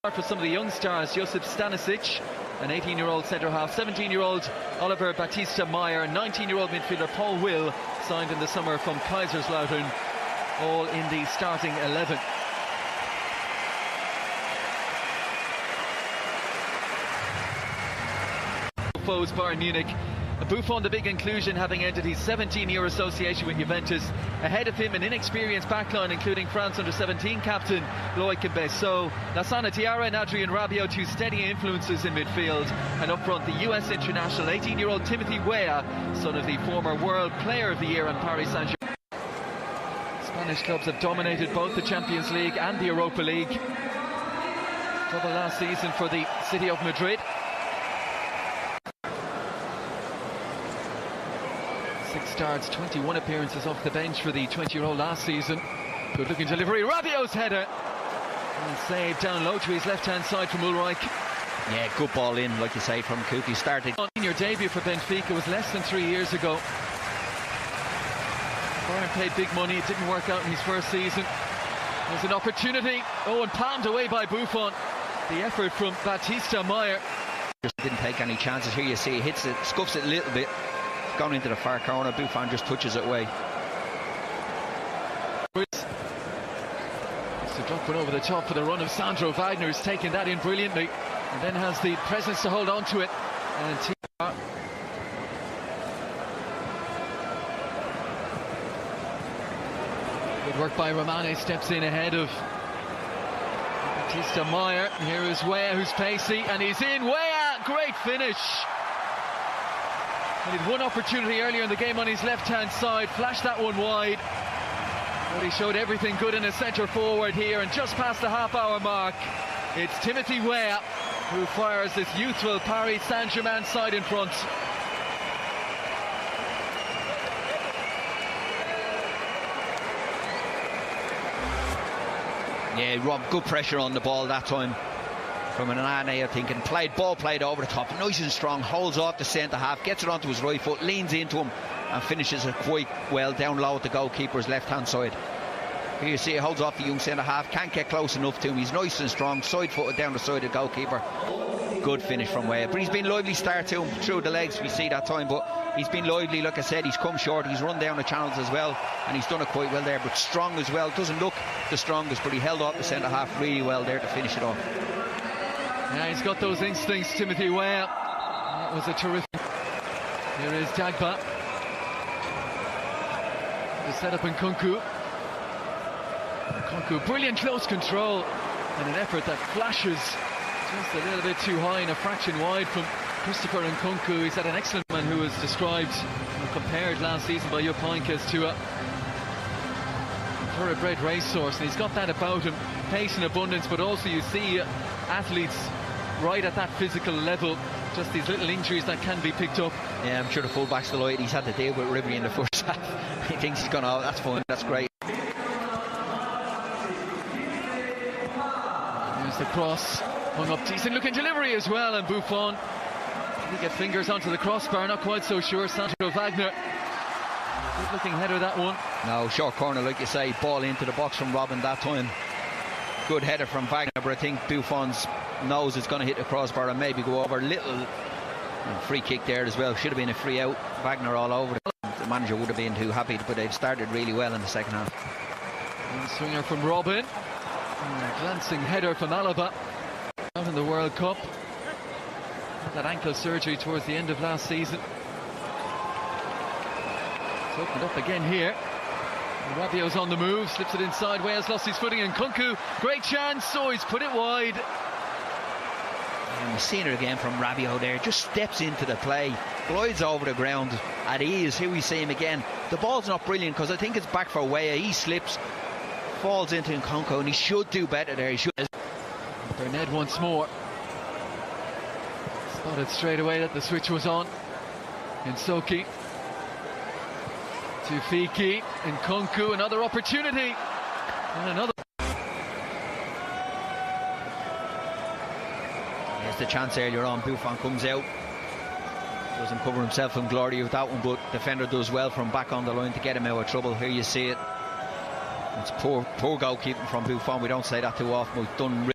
For some of the young stars, Josip Stanisic, an 18-year-old centre-half, 17-year-old Oliver Batista Meyer, 19-year-old midfielder Paul Will, signed in the summer from Kaiserslautern, all in the starting 11. Foes Bayern Munich. Buffon, the big inclusion, having ended his 17-year association with Juventus. Ahead of him, an inexperienced backline, including France under-17 captain Loic Besso, Lassana Diarra and Adrien Rabiot, two steady influences in midfield. And up front, the US international, 18-year-old Timothy Weah, son of the former World Player of the Year and Paris Saint-Germain. Spanish clubs have dominated both the Champions League and the Europa League. Double last season for the city of Madrid. 6 starts, 21 appearances off the bench for the 20-year-old last season. Good looking delivery, Rabiot's header, and saved down low to his left-hand side from Ulreich. Yeah, good ball in, like you say, from Kuki. Started on your debut for Benfica was less than 3 years ago. Bayern paid big money, it didn't work out in his first season. There's an opportunity, and palmed away by Buffon. The effort from Batista Meyer. Just didn't take any chances. Here you see he hits it, scuffs it a little bit. Gone into the far corner, Buffon just touches it away. It's to drop one over the top for the run of Sandro Wagner, who's taken that in brilliantly and then has the presence to hold on to it. And good work by Romane, steps in ahead of Batista Meyer. Here is Weah, who's pacey, and he's in. Weah, great finish. He had one opportunity earlier in the game on his left-hand side, flashed that one wide. But he showed everything good in a centre forward here, and just past the half-hour mark, it's Timothy Weah who fires this youthful Paris Saint-Germain side in front. Yeah, Rob, good pressure on the ball that time from an Anane, I think, and ball played over the top, nice and strong, holds off the centre half, gets it onto his right foot, leans into him and finishes it quite well down low at the goalkeeper's left hand side. Here you see he holds off the young centre half, can't get close enough to him, he's nice and strong, side footed down the side of the goalkeeper. Good finish from Weah, but he's been lively start to him through the legs, we see that time, but he's been lively. Like I said, he's come short, he's run down the channels as well, and he's done it quite well there, but strong as well. Doesn't look the strongest, but he held off the centre half really well there to finish it off. Yeah, he's got those instincts, Timothy Weah. That was a terrific. Here is Dagba. The setup in Nkunku. Nkunku, brilliant close control, and an effort that flashes just a little bit too high and a fraction wide from Christopher Nkunku. He's had an excellent man who was described and compared last season by Jupp Heynckes to a thoroughbred racehorse, and he's got that about him, pace and abundance, but also you see athletes right at that physical level, just these little injuries that can be picked up. Yeah, I'm sure the fullback's delighted. He's had to deal with Ribery in the first half. He thinks he's gone, oh, that's fine, that's great. There's the cross, hung up, decent looking delivery as well, and Buffon did he get fingers onto the crossbar, not quite so sure. Sandro Wagner, good looking header that one. No, short corner like you say, ball into the box from Robin that time. Good header from Wagner, but I think Buffon's knows it's going to hit the crossbar and maybe go over. Little free kick there as well, should have been a free out. Wagner all over it. The manager would have been too happy, but they've started really well in the second half. And swinger from Robin, glancing header from Alaba out in the World Cup. That ankle surgery towards the end of last season. It's opened up again here. Rabiot's on the move, slips it inside. Weah's lost his footing, and Nkunku, great chance, so he's put it wide. And we've seen it again from Rabiot there, just steps into the play, glides over the ground at ease. Here we see him again. The ball's not brilliant because I think it's back for Weah. He slips, falls into Nkunku, and he should do better there. He should. Bernard once more. Spotted straight away that the switch was on. Nsoki to Fiki, and Nkunku, another opportunity, and another. There's the chance earlier on. Buffon comes out, doesn't cover himself in glory with that one, but defender does well from back on the line to get him out of trouble. Here you see it. It's poor goalkeeping from Buffon. We don't say that too often. We've done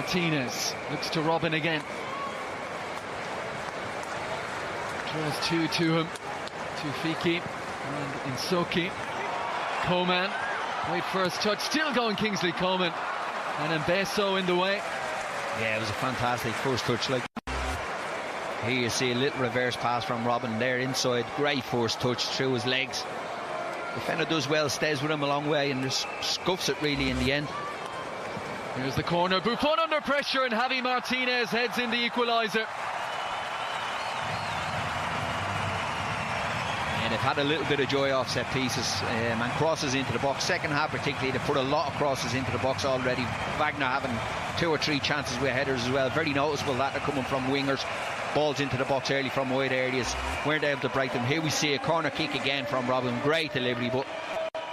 Martinez looks to Robin again. Draws two to him. To Fiki and Insoki. Coman. Great first touch. Still going Kingsley Coman. And Mbeso in the way. Yeah, it was a fantastic first touch. Like, here you see a little reverse pass from Robin there inside. Great first touch through his legs. Defender does well, stays with him a long way and just scuffs it really in the end. Here's the corner. Buffon under pressure and Javi Martinez heads in the equaliser. And they've had a little bit of joy off set pieces and crosses into the box. Second half particularly, they put a lot of crosses into the box already. Wagner having 2 or 3 chances with headers as well. Very noticeable that they're coming from wingers. Balls into the box early from wide areas. Weren't able to break them. Here we see a corner kick again from Robin. Great delivery, but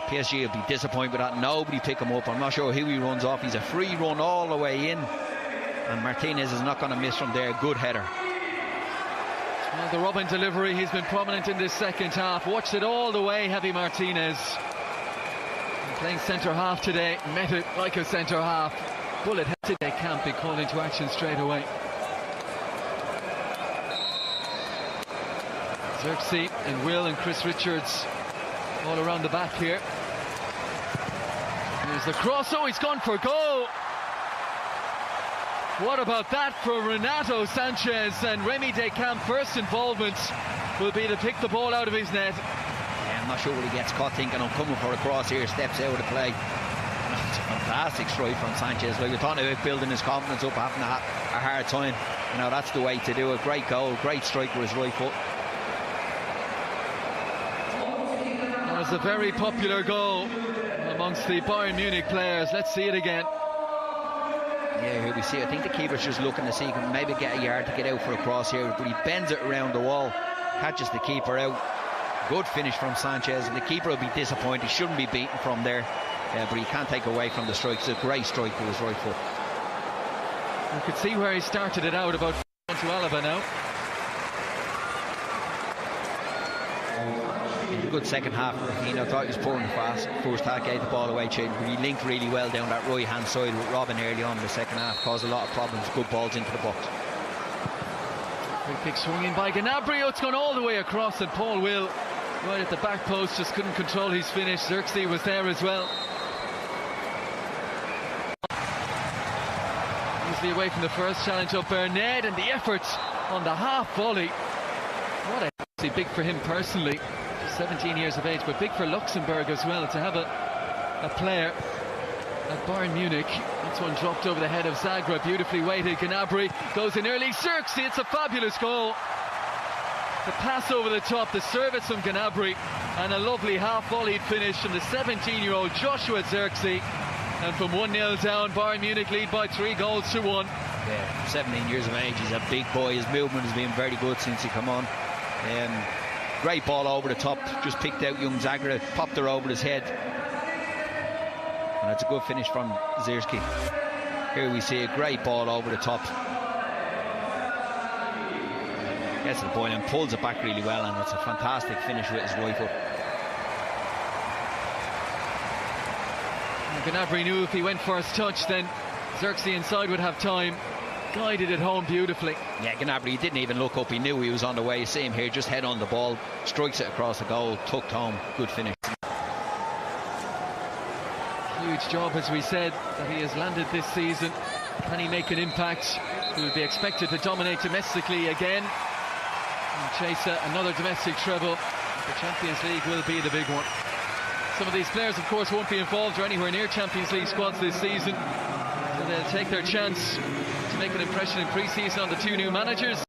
PSG will be disappointed with that. Nobody pick him up. I'm not sure who he runs off. He's a free run all the way in. And Martinez is not going to miss from there. Good header. Well, the Robin delivery, he's been prominent in this second half. Watched it all the way, Javi Martinez. Playing centre half today. Met it like a centre half. Bullet head today can't be called into action straight away. Xerxes and Will and Chris Richards all around the back here. Here's the cross. Oh, he's gone for goal. What about that for Renato Sanchez? And Remy Descamps' first involvement will be to pick the ball out of his net. Yeah, I'm not sure what he gets caught thinking. I'm coming for a cross here. Steps out of the play. It's a fantastic strike from Sanchez. Like, we're talking about building his confidence up, having a hard time. You know, that's the way to do it. Great goal, great strike with his right foot. That was a very popular goal amongst the Bayern Munich players. Let's see it again. Yeah, here we see. I think the keeper's just looking to see he can maybe get a yard to get out for a cross here, but he bends it around the wall, catches the keeper out. Good finish from Sanchez, and the keeper will be disappointed. He shouldn't be beaten from there, but he can't take away from the strike. It's a great strike with his right foot. You could see where he started it out, about to Alaba now. A good second half. I thought he was pouring fast. First half, gave the ball away. But he linked really well down that right hand side with Robin early on in the second half. Caused a lot of problems. Good balls into the box. Free kick swung in by Gnabry. It's gone all the way across, and Paul Will right at the back post just couldn't control his finish. Xerxes was there as well. Easily away from the first challenge of Bernard, and the effort on the half volley. What a big for him personally. 17 years of age, but big for Luxembourg as well to have a player at Bayern Munich. That's one dropped over the head of Zagreb, beautifully weighted. Gnabry goes in early. Xerxes, it's a fabulous goal. The pass over the top, the service from Gnabry, and a lovely half-volleyed finish from the 17-year-old Joshua Xerxes. And from 1-0 down, Bayern Munich lead by 3-1. Yeah, 17 years of age. He's a big boy. His movement has been very good since he come on. Great ball over the top, just picked out young Zagreb, popped her over his head, and that's a good finish from Xerxes. Here we see a great ball over the top, gets to the point and pulls it back really well, and it's a fantastic finish with his right foot. Gnabry knew if he went first touch, then Xerxes inside would have time. Guided it home beautifully. Yeah, Gnabry, he didn't even look up. He knew he was on the way. You see him here, just head on the ball, strikes it across the goal, tucked home. Good finish. Huge job, as we said, that he has landed this season. Can he make an impact? He will be expected to dominate domestically again and chase another domestic treble. The Champions League will be the big one. Some of these players, of course, won't be involved or anywhere near Champions League squads this season, so they'll take their chance to make an impression in pre-season on the 2 new managers.